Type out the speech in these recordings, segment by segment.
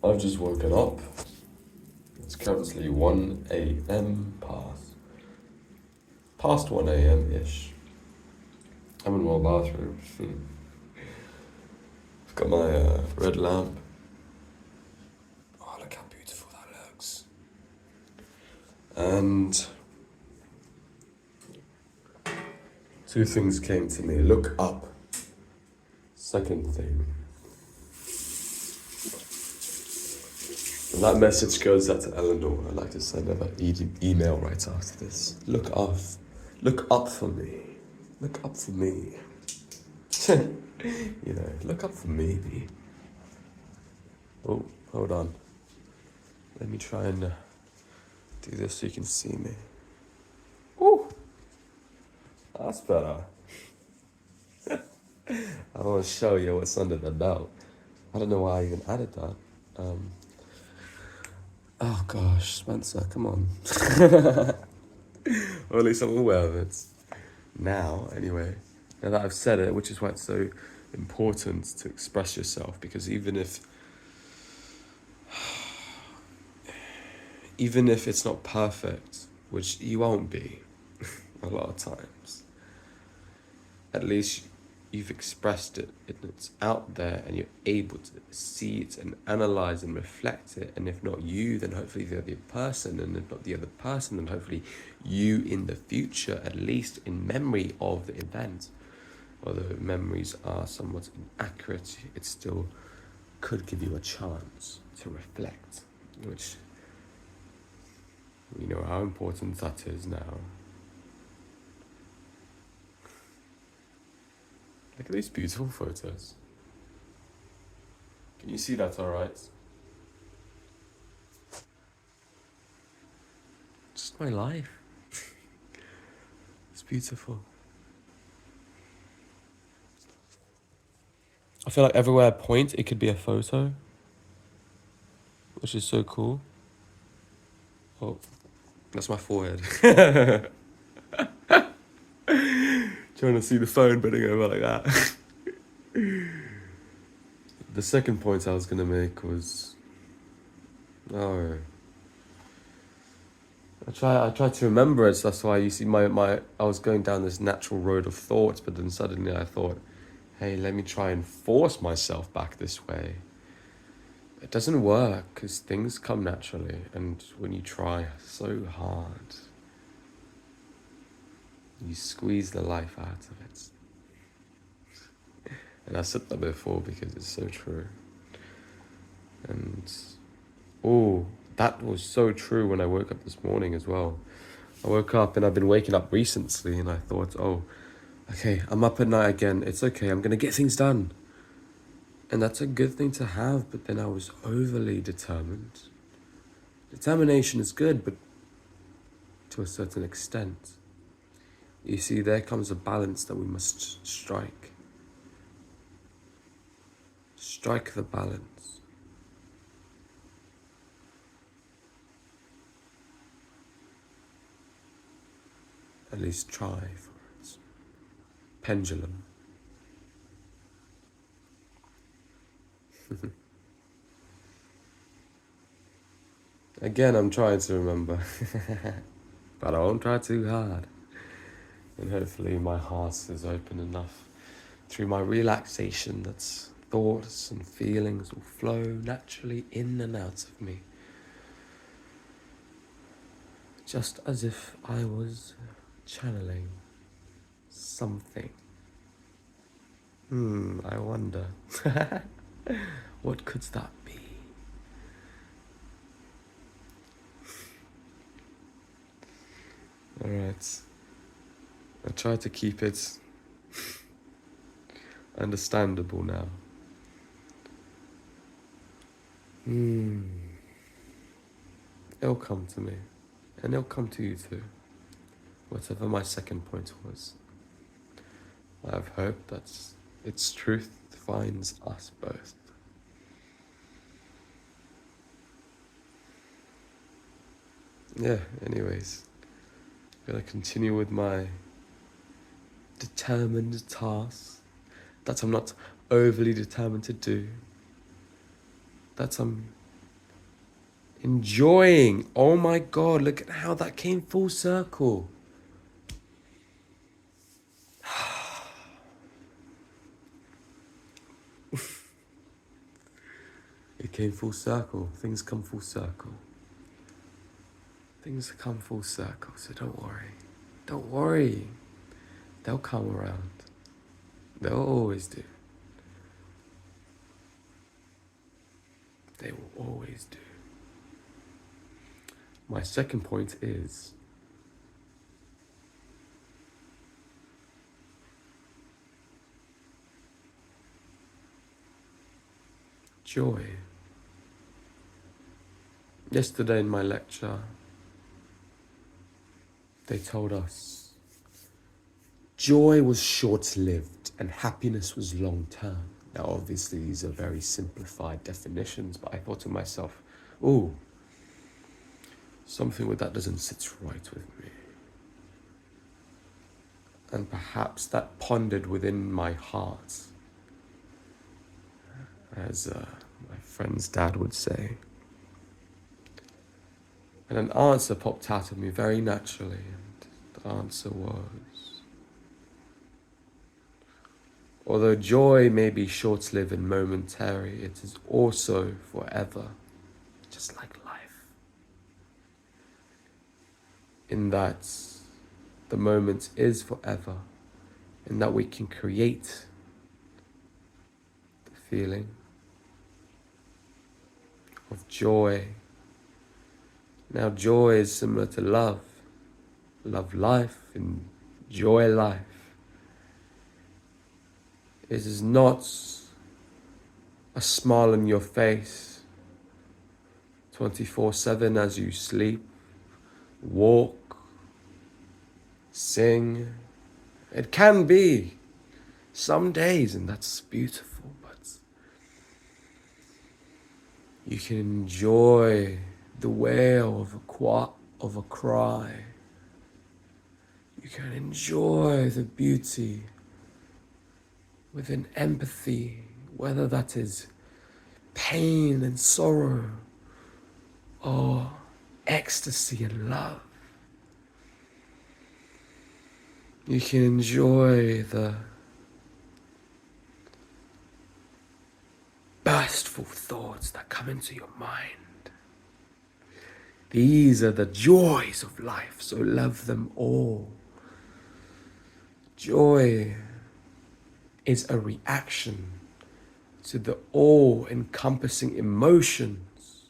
I've just woken up. It's currently 1 a.m. past 1 a.m. ish. I'm in my bathroom. I've got my red lamp. Oh, look how beautiful that looks. And two things came to me. Look up. Second thing. And that message goes out to Eleanor. I'd like to send her that email right after this. Look up. Look up for me. Look up for me. Look up for me. Oh, hold on. Let me try and do this so you can see me. Ooh, that's better. I want to show you what's under the belt. I don't know why I even added that. Oh gosh, Spencer, come on. Or at least I'm aware of it. Now, anyway, now that I've said it, which is why it's so important to express yourself, because even if it's not perfect, which you won't be a lot of times, at least you've expressed it and it's out there and you're able to see it and analyze and reflect it. And if not you, then hopefully the other person, and if not the other person, then hopefully you in the future, at least in memory of the event. Although memories are somewhat inaccurate, it still could give you a chance to reflect, which we know how important that is now. Look at these beautiful photos. Can you see that all right? Just my life. It's beautiful. I feel like everywhere I point, it could be a photo, which is so cool. Oh, that's my forehead. Trying to see the phone bending over like that. The second point I was going to make was... I try to remember it, so that's why you see I was going down this natural road of thoughts, but then suddenly I thought, hey, let me try and force myself back this way. It doesn't work, because things come naturally, and when you try so hard, you squeeze the life out of it. And I said that before because it's so true. And, that was so true when I woke up this morning as well. I woke up, and I've been waking up recently, and I thought, okay, I'm up at night again. It's okay, I'm going to get things done. And that's a good thing to have, but then I was overly determined. Determination is good, but to a certain extent. You see, there comes a balance that we must strike. Strike the balance. At least try for it. Pendulum. Again, I'm trying to remember. But I won't try too hard. And hopefully my heart is open enough through my relaxation that thoughts and feelings will flow naturally in and out of me. Just as if I was channeling something. I wonder. What could that be? Alright. I try to keep it understandable now. It'll come to me. And it'll come to you too. Whatever my second point was. I have hope that its truth finds us both. Yeah, anyways. I'm gonna continue with my determined task that I'm not overly determined to do. That I'm enjoying. Oh my God, look at how that came full circle. It came full circle. Things come full circle. Things come full circle, so don't worry. Don't worry. They'll come around. They'll always do. They will always do. My second point is joy. Yesterday in my lecture, they told us joy was short-lived and happiness was long-term. Now, obviously, these are very simplified definitions, but I thought to myself, ooh, something with that doesn't sit right with me. And perhaps that pondered within my heart, as my friend's dad would say. And an answer popped out of me very naturally, and the answer was, although joy may be short-lived and momentary, it is also forever, just like life. In that the moment is forever, in that we can create the feeling of joy. Now, joy is similar to love. Love life, enjoy life. It is not a smile on your face 24/7 as you sleep, walk, sing. It can be some days, and that's beautiful, but you can enjoy the wail of a cry. You can enjoy the beauty with an empathy, whether that is pain and sorrow or ecstasy and love. You can enjoy the burstful thoughts that come into your mind. These are the joys of life, so love them all. Joy is a reaction to the all-encompassing emotions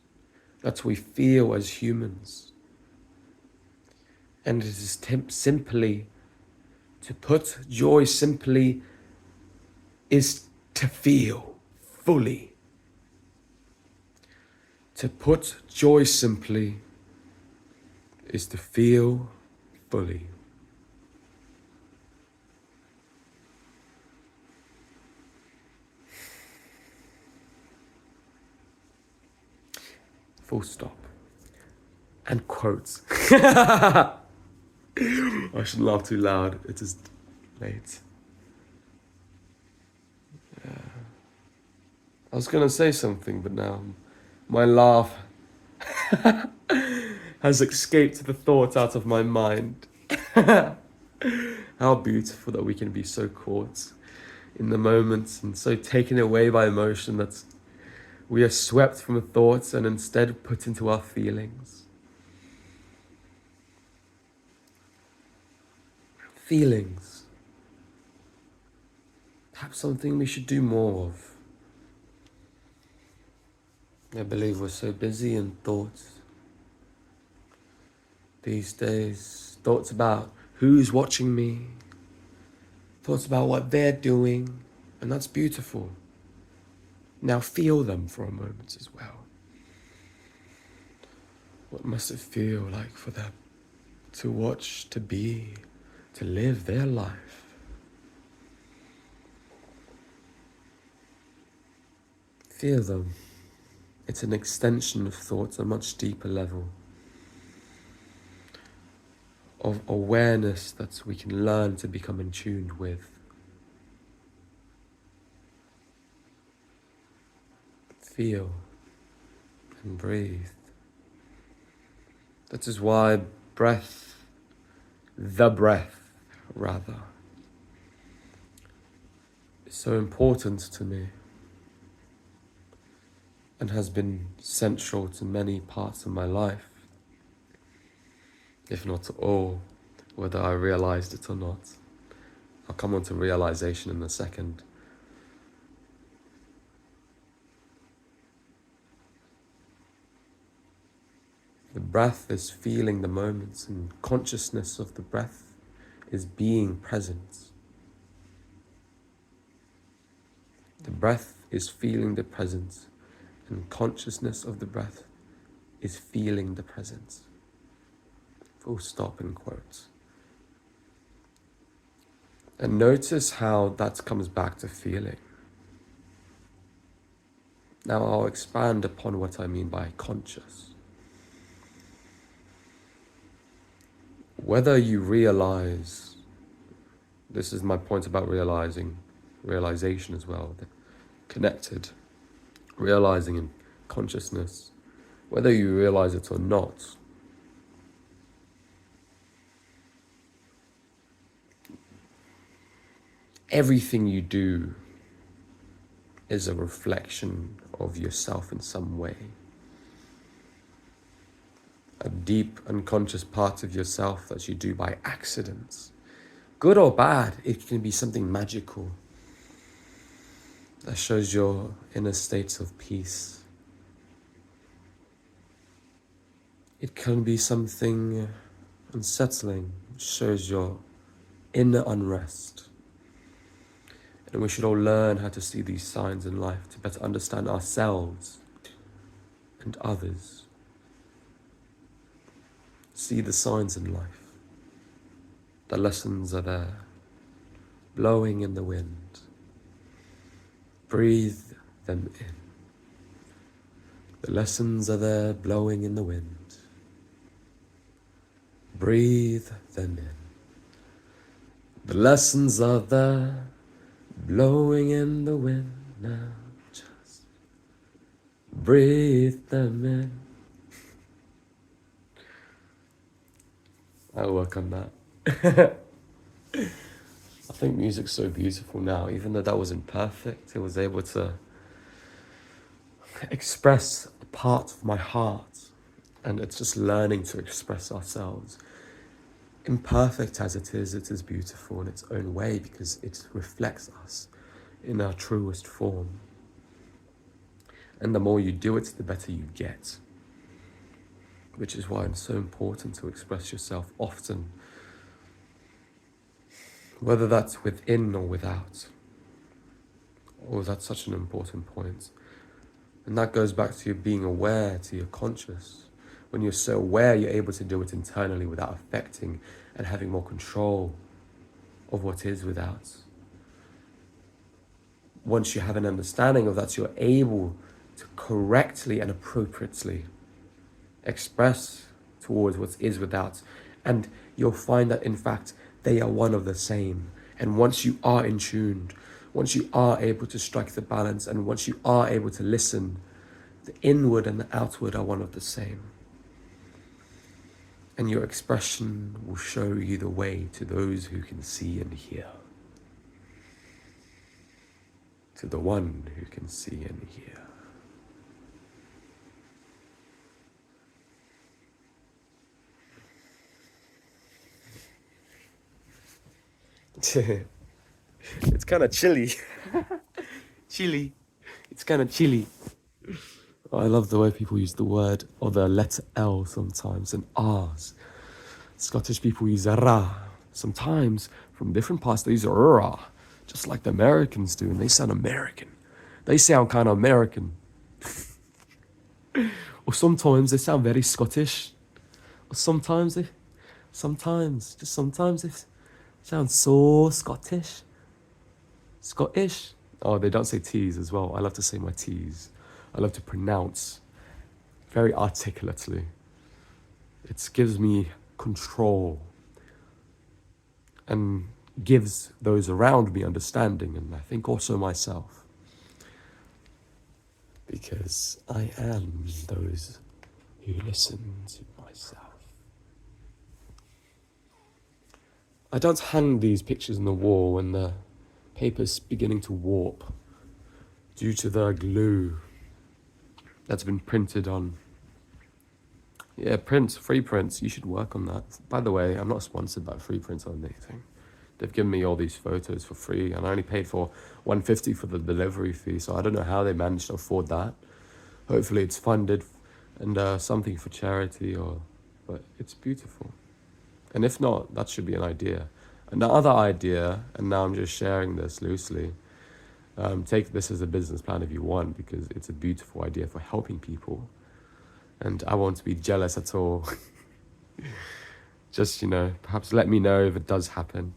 that we feel as humans. And it is simply, to put joy simply, is to feel fully. To put joy simply is to feel fully. Full stop. And quotes. I shouldn't laugh too loud. It is late. Yeah. I was going to say something, but now my laugh has escaped the thought out of my mind. How beautiful that we can be so caught in the moment and so taken away by emotion that we are swept from thoughts and instead put into our feelings. Feelings. Perhaps something we should do more of. I believe we're so busy in thoughts these days. Thoughts about who's watching me. Thoughts about what they're doing. And that's beautiful. Now feel them for a moment as well. What must it feel like for them to watch, to be, to live their life? Feel them. It's an extension of thoughts, a much deeper level of awareness that we can learn to become in tune with. Feel and breathe. That is why the breath, rather, is so important to me and has been central to many parts of my life, if not to all, whether I realized it or not. I'll come on to realization in a second. The breath is feeling the moments, and consciousness of the breath is being present. The breath is feeling the presence, and consciousness of the breath is feeling the presence. Full stop in quotes. And notice how that comes back to feeling. Now I'll expand upon what I mean by conscious. Whether you realize, this is my point about realization as well, the connected, realizing in consciousness, whether you realize it or not, everything you do is a reflection of yourself in some way. A deep unconscious part of yourself that you do by accident. Good or bad, it can be something magical that shows your inner states of peace. It can be something unsettling, which shows your inner unrest. And we should all learn how to see these signs in life to better understand ourselves and others. See the signs in life. The lessons are there, blowing in the wind. Breathe them in. The lessons are there, blowing in the wind. Breathe them in. The lessons are there, blowing in the wind. Now just breathe them in. I'll work on that. I think music's so beautiful now. Even though that wasn't perfect, it was able to express a part of my heart. And it's just learning to express ourselves. Imperfect as it is beautiful in its own way because it reflects us in our truest form. And the more you do it, the better you get. Which is why it's so important to express yourself often, whether that's within or without. Oh, that's such an important point. And that goes back to you being aware, to your conscious. When you're so aware, you're able to do it internally without affecting and having more control of what is without. Once you have an understanding of that, you're able to correctly and appropriately express towards what is without, and you'll find that in fact they are one of the same. And once you are in tune, once you are able to strike the balance, and once you are able to listen, the inward and the outward are one of the same. And your expression will show you the way to those who can see and hear. To the one who can see and hear. It's kind of chilly. Chilly. It's kind of chilly. I love the way people use the word or the letter L sometimes and R's. Scottish people use ra. Sometimes from different parts they use ra, just like the Americans do, and they sound American. They sound kind of American. Or sometimes they sound very Scottish. Or sometimes they sound so Scottish. Scottish. Oh, they don't say T's as well. I love to say my T's. I love to pronounce very articulately. It gives me control and gives those around me understanding, and I think also myself. Because I am those who listen to myself. I don't hang these pictures on the wall when the paper's beginning to warp due to the glue that's been printed on. Yeah, free prints, you should work on that. By the way, I'm not sponsored by Free Prints or anything. They've given me all these photos for free, and I only paid for $150 for the delivery fee, so I don't know how they managed to afford that. Hopefully it's funded and something for charity, but it's beautiful. And if not, that should be an idea. Another idea, and now I'm just sharing this loosely, take this as a business plan if you want, because it's a beautiful idea for helping people. And I won't be jealous at all. Just, perhaps let me know if it does happen.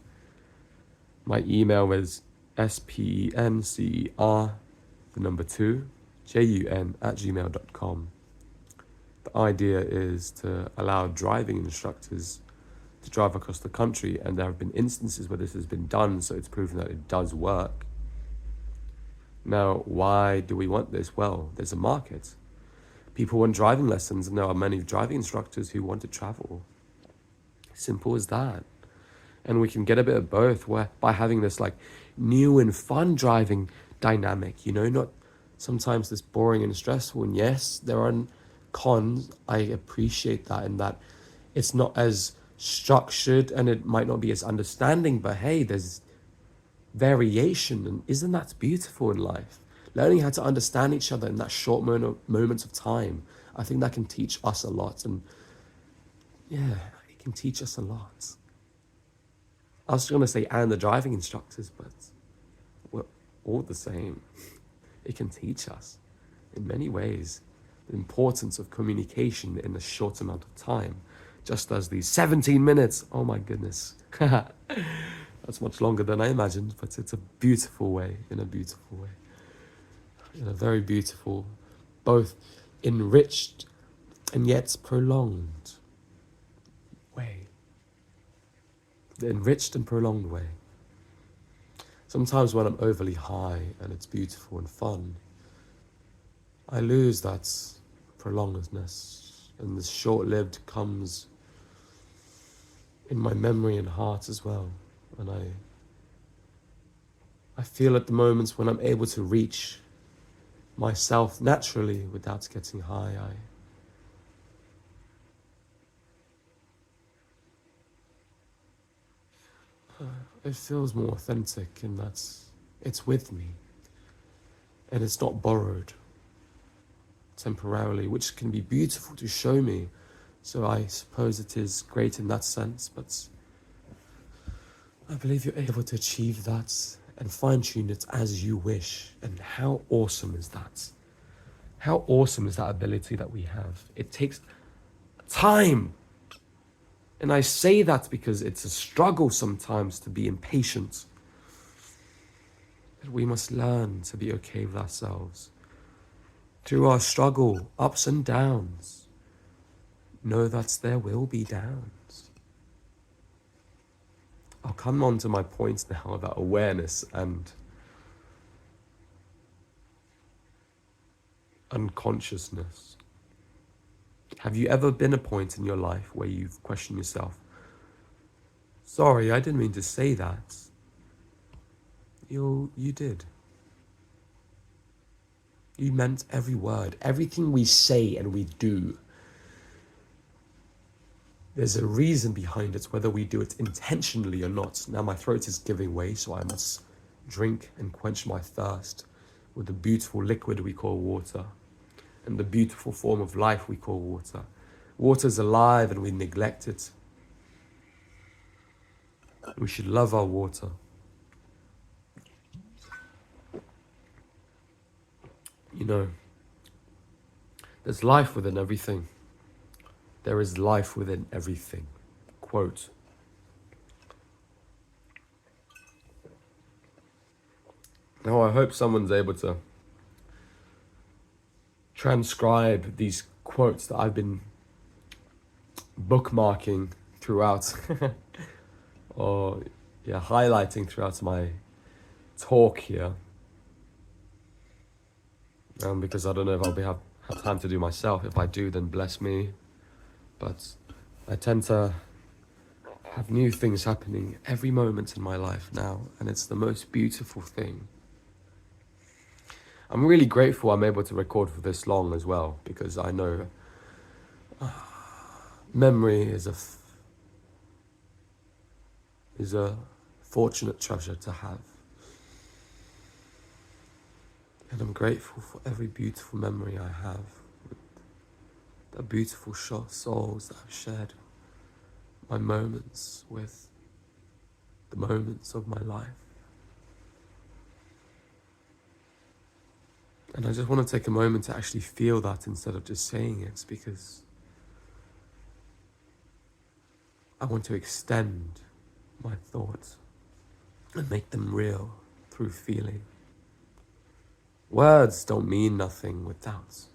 My email is spencer2jun@gmail.com. The idea is to allow driving instructors to drive across the country, and there have been instances where this has been done, so it's proven that it does work. Now, why do we want this? Well, there's a market. People want driving lessons, and there are many driving instructors who want to travel. Simple as that. And we can get a bit of both by having this like new and fun driving dynamic, not sometimes this boring and stressful. And yes, there are cons. I appreciate that, in that it's not as structured and it might not be as understanding, but hey, there's variation, and isn't that beautiful in life? Learning how to understand each other in that short moments of time, I think that can teach us a lot. And yeah, it can teach us a lot. I was going to say, and the driving instructors, but we're all the same. It can teach us in many ways the importance of communication in a short amount of time, just as these 17 minutes. Oh my goodness. That's much longer than I imagined, but it's a beautiful way, in a beautiful way. In a very beautiful, both enriched and yet prolonged way. The enriched and prolonged way. Sometimes when I'm overly high and it's beautiful and fun, I lose that prolongedness, and this short-lived comes in my memory and heart as well. And I feel at the moments when I'm able to reach myself naturally without getting high, it feels more authentic, in that it's with me and it's not borrowed temporarily, which can be beautiful to show me. So I suppose it is great in that sense, but I believe you're able to achieve that and fine-tune it as you wish. And how awesome is that? How awesome is that ability that we have? It takes time. And I say that because it's a struggle sometimes to be impatient. But we must learn to be okay with ourselves. Through our struggle, ups and downs, know that there will be downs. I'll come on to my points now about awareness and unconsciousness. Have you ever been a point in your life where you've questioned yourself? Sorry, I didn't mean to say that. You did. You meant every word, everything we say and we do. There's a reason behind it, whether we do it intentionally or not. Now my throat is giving way, so I must drink and quench my thirst with the beautiful liquid we call water, and the beautiful form of life we call water. Water's alive and we neglect it. We should love our water. There's life within everything. There is life within everything. Quote. Now I hope someone's able to transcribe these quotes that I've been bookmarking throughout or highlighting throughout my talk here. Because I don't know if I'll have time to do myself. If I do, then bless me. But I tend to have new things happening every moment in my life now, and it's the most beautiful thing. I'm really grateful I'm able to record for this long as well, because I know memory is a fortunate treasure to have. And I'm grateful for every beautiful memory I have, with the beautiful souls that I've shared my moments with, the moments of my life. And I just want to take a moment to actually feel that instead of just saying it, because I want to extend my thoughts and make them real through feeling. Words don't mean nothing without.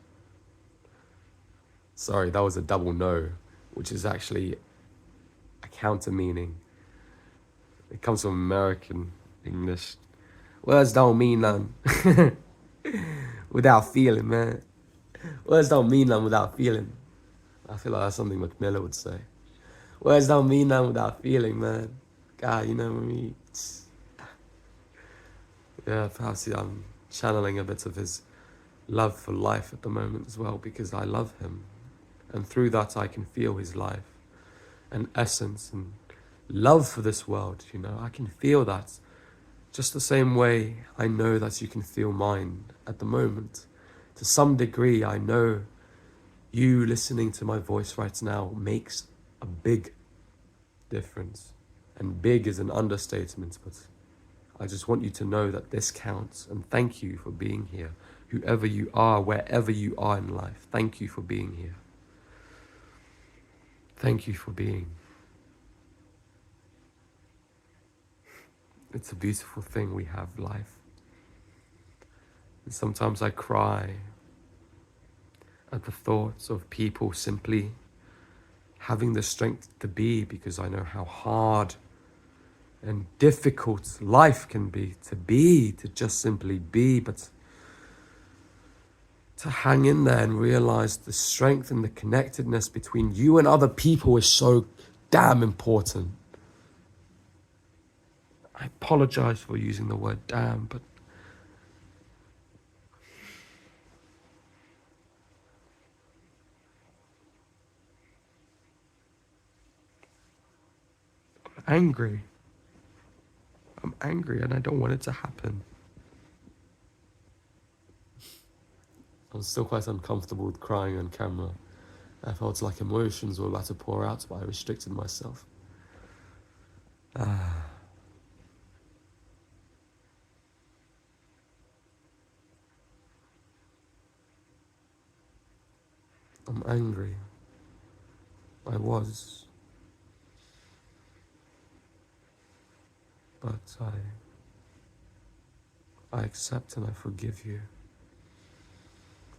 Sorry, that was a double no, which is actually a counter meaning. It comes from American English. Words don't mean none without feeling, man. Words don't mean none without feeling. I feel like that's something Mac Miller would say. Words don't mean none without feeling, man. God, you know what I mean? Yeah, perhaps I'm channeling a bit of his love for life at the moment as well, because I love him. And through that I can feel his life and essence and love for this world, you know. I can feel that just the same way I know that you can feel mine at the moment. To some degree, I know you listening to my voice right now makes a big difference. And big is an understatement, but I just want you to know that this counts, and thank you for being here. Whoever you are, wherever you are in life, thank you for being here. Thank you for being. It's a beautiful thing we have, life. And sometimes I cry at the thoughts of people simply having the strength to be, because I know how hard and difficult life can be, to just simply be, but to hang in there and realize the strength and the connectedness between you and other people is so damn important. I apologize for using the word damn, but I'm angry. I'm angry and I don't want it to happen. I'm still quite uncomfortable with crying on camera. I felt like emotions were about to pour out, but I restricted myself. I'm angry. I was. But I accept and I forgive you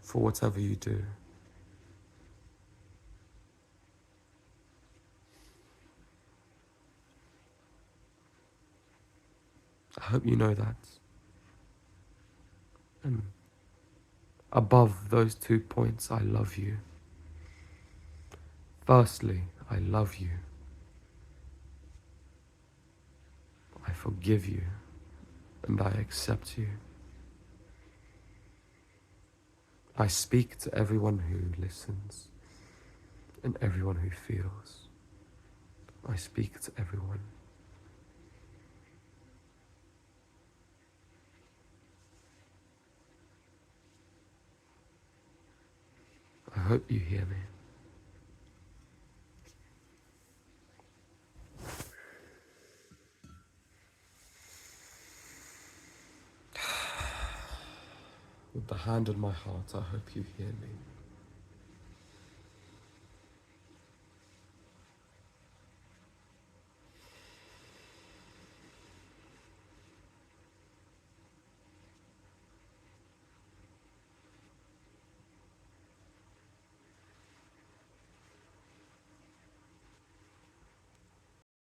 for whatever you do. I hope you know that. And above those 2 points, I love you. Firstly, I love you. I forgive you. And I accept you. I speak to everyone who listens and everyone who feels. I speak to everyone. I hope you hear me. With the hand on my heart, I hope you hear me.